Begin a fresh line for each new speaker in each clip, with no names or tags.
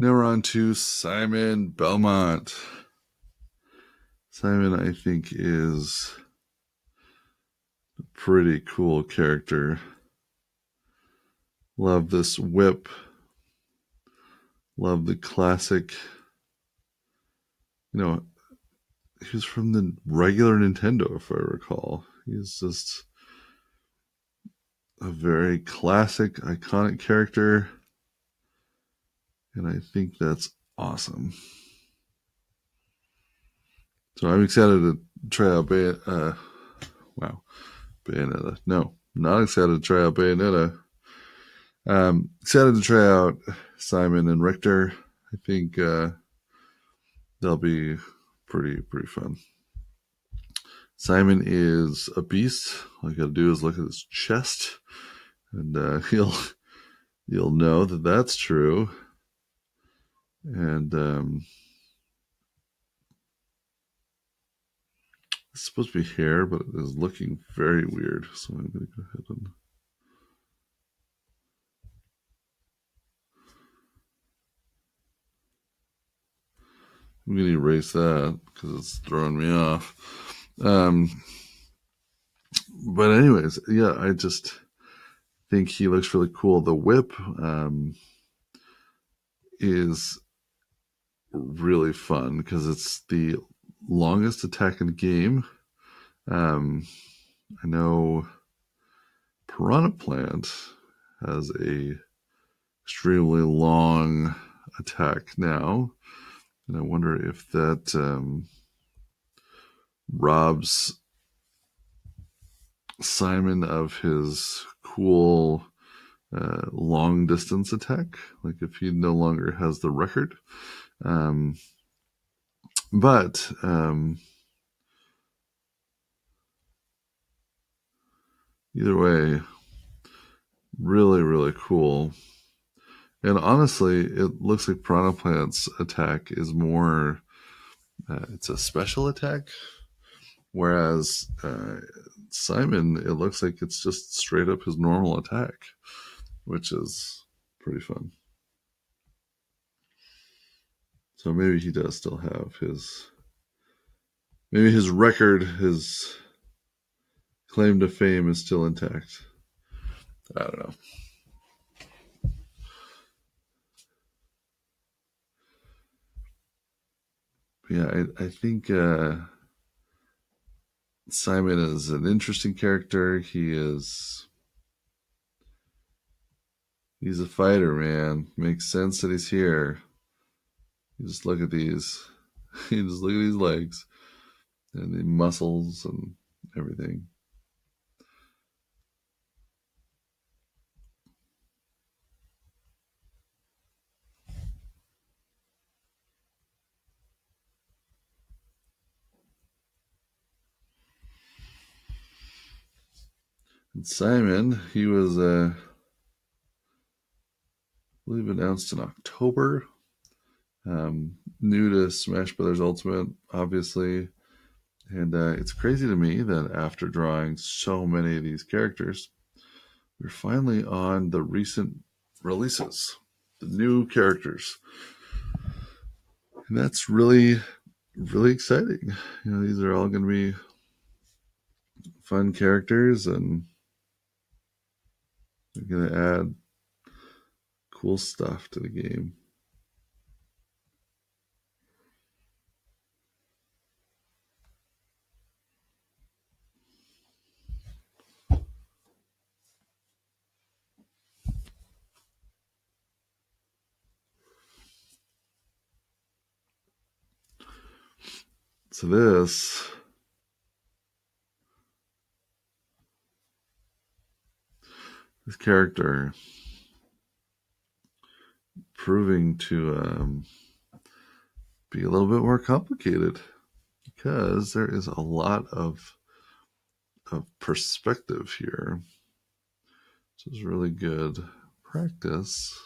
Now we're on to Simon Belmont. Simon, I think, is a pretty cool character. Love this whip. Love the classic. You know, he was from the regular Nintendo, if I recall. He's just a very classic, iconic character. And I think that's awesome. So I'm excited to try out Bayonetta. No, not excited to try out Bayonetta. Excited to try out Simon and Richter. I think they'll be pretty fun. Simon is a beast. All you gotta do is look at his chest, and you'll know that that's true. And it's supposed to be hair, but it is looking very weird. So I'm gonna go ahead and. I'm going to erase that because it's throwing me off. But anyways, yeah, I just think he looks really cool. The whip is really fun because it's the longest attack in the game. I know Piranha Plant has a extremely long attack now, and I wonder if that robs Simon of his cool long distance attack, like if he no longer has the record. But either way, really cool. And honestly, it looks like Piranha Plant's attack is more, it's a special attack. Whereas Simon, it looks like it's just straight up his normal attack, which is pretty fun. So maybe he does still have maybe his record, his claim to fame is still intact. I don't know. But yeah, I think Simon is an interesting character. He's a fighter, man. Makes sense that he's here. You just look at these. You just look at these legs and the muscles and everything. And Simon, he was, I believe, announced in October. New to Smash Brothers Ultimate, obviously. And it's crazy to me that after drawing so many of these characters, we're finally on the recent releases, the new characters. And that's really exciting. You know, these are all going to be fun characters, and they're going to add cool stuff to the game. So this character proving to be a little bit more complicated because there is a lot of perspective here. This is really good practice.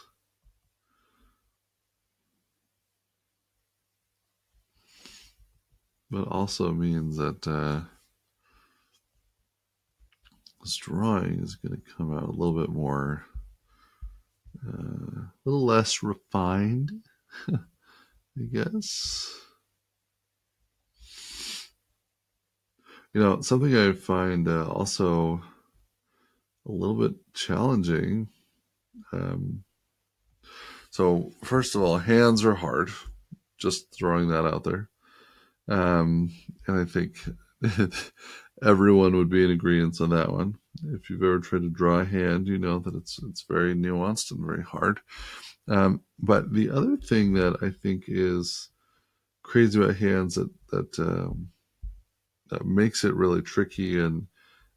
But also means that this drawing is going to come out a little bit more, a little less refined. I guess. Something I find also a little bit challenging. Um, so, first of all, hands are hard. Just throwing that out there. And I think everyone would be in agreement on that one. If you've ever tried to draw a hand, you know that it's very nuanced and very hard. But the other thing that I think is crazy about hands that makes it really tricky and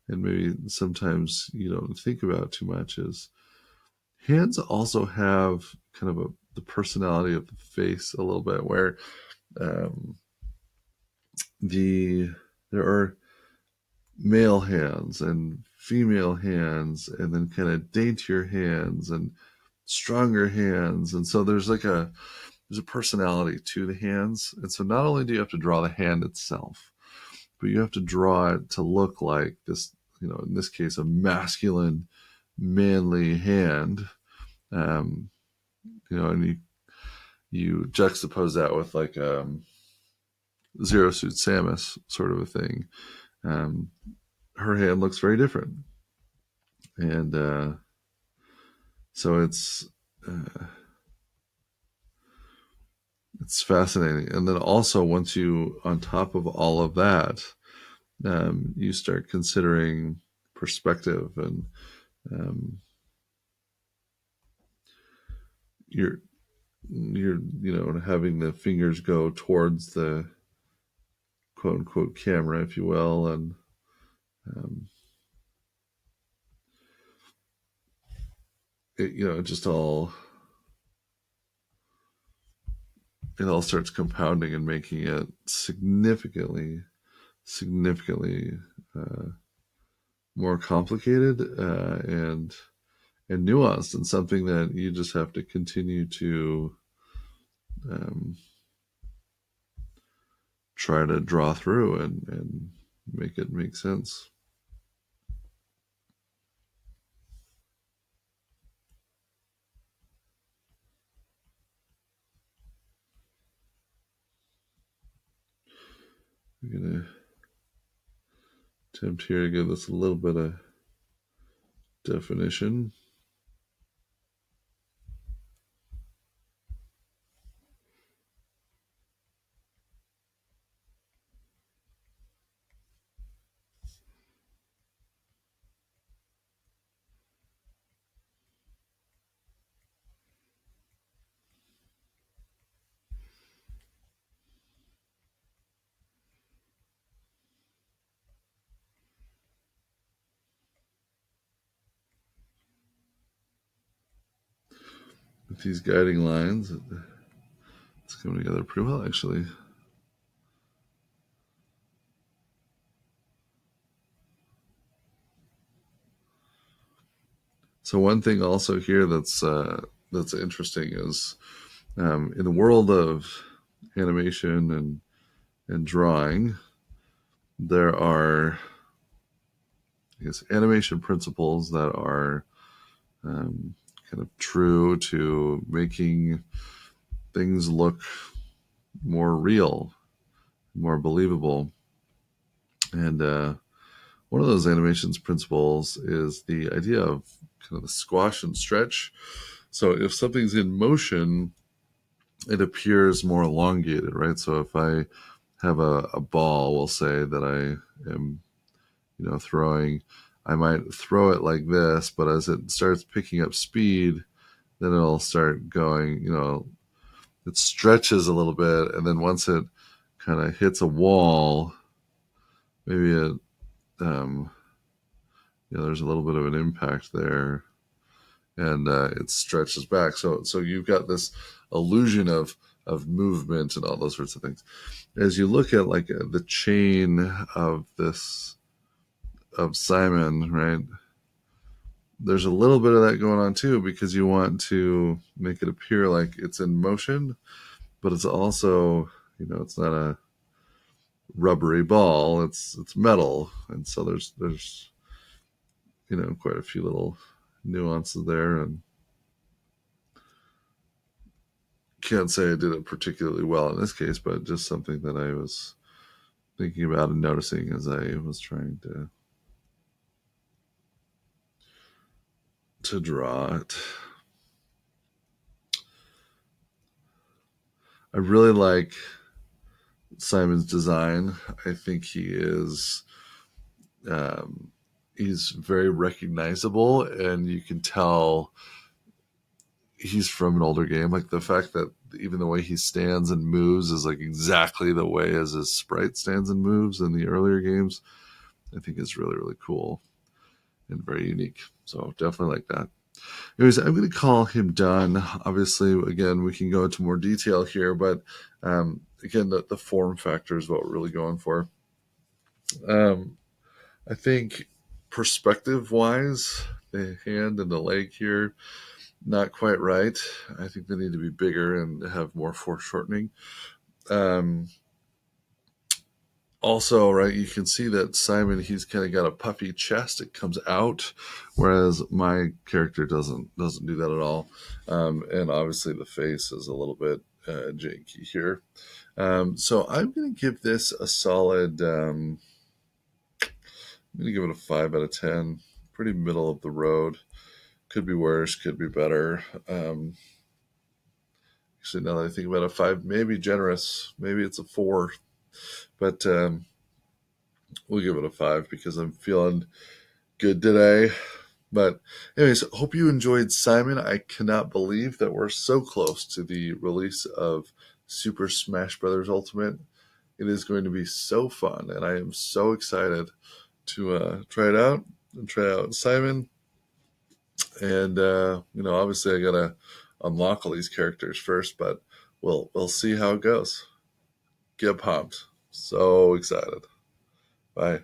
maybe sometimes you don't think about too much is hands also have kind of the personality of the face a little bit, where um, there are male hands and female hands, and then kind of daintier hands and stronger hands, and so there's a personality to the hands, and so not only do you have to draw the hand itself, but you have to draw it to look like this, in this case, a masculine, manly hand. um, and you juxtapose that with like Zero Suit Samus sort of a thing. um, Her hand looks very different, and so uh, it's fascinating. And then also, once you, on top of all of that, you start considering perspective, and um, you're having the fingers go towards the quote unquote camera, if you will, and um, it just all starts compounding and making it significantly uh, more complicated, and nuanced, and something that you just have to continue to um, try to draw through and make it make sense. I'm going to attempt here to give this a little bit of definition. With these guiding lines, it's coming together pretty well, actually. So one thing also here that's interesting is, in the world of animation and drawing, there are, I guess, animation principles that are kind of true to making things look more real, more believable. And one of those animations principles is the idea of kind of the squash and stretch. So if something's in motion, it appears more elongated, right? So if I have a ball, we'll say, that I am, throwing, I might throw it like this, but as it starts picking up speed, then it'll start going, it stretches a little bit, and then once it kind of hits a wall, maybe um, there's a little bit of an impact there, and it stretches back. So you've got this illusion of movement and all those sorts of things. As you look at like the chain of this of Simon, right? There's a little bit of that going on too, because you want to make it appear like it's in motion, but it's also, it's not a rubbery ball, it's metal, and so there's quite a few little nuances there. And can't say I did it particularly well in this case, but just something that I was thinking about and noticing as I was trying to draw it. I really like Simon's design. I think um, he's very recognizable, and you can tell he's from an older game. Like the fact that even the way he stands and moves is like exactly the way as his sprite stands and moves in the earlier games, I think is really, really cool and very unique. So definitely like that. Anyways, I'm going to call him done. Obviously, again, we can go into more detail here, but again, the form factor is what we're really going for. Um, I think perspective wise, the hand and the leg here, not quite right. I think they need to be bigger and have more foreshortening. Um, Also, right, you can see that Simon, he's kind of got a puffy chest. It comes out, whereas my character doesn't do that at all. And obviously, the face is a little bit janky here. So I'm going to give this a solid. I'm going to give it a 5 out of 10. Pretty middle of the road. Could be worse. Could be better. Actually, now that I think about it, 5 maybe generous. Maybe it's a 4, but we'll give it a 5 because I'm feeling good today. But anyways, hope you enjoyed Simon. I cannot believe that we're so close to the release of Super Smash Bros. Ultimate. It is going to be so fun, and I am so excited to try it out and try out Simon. And obviously, I gotta unlock all these characters first, but we'll see how it goes. Get pumped! So excited! Bye.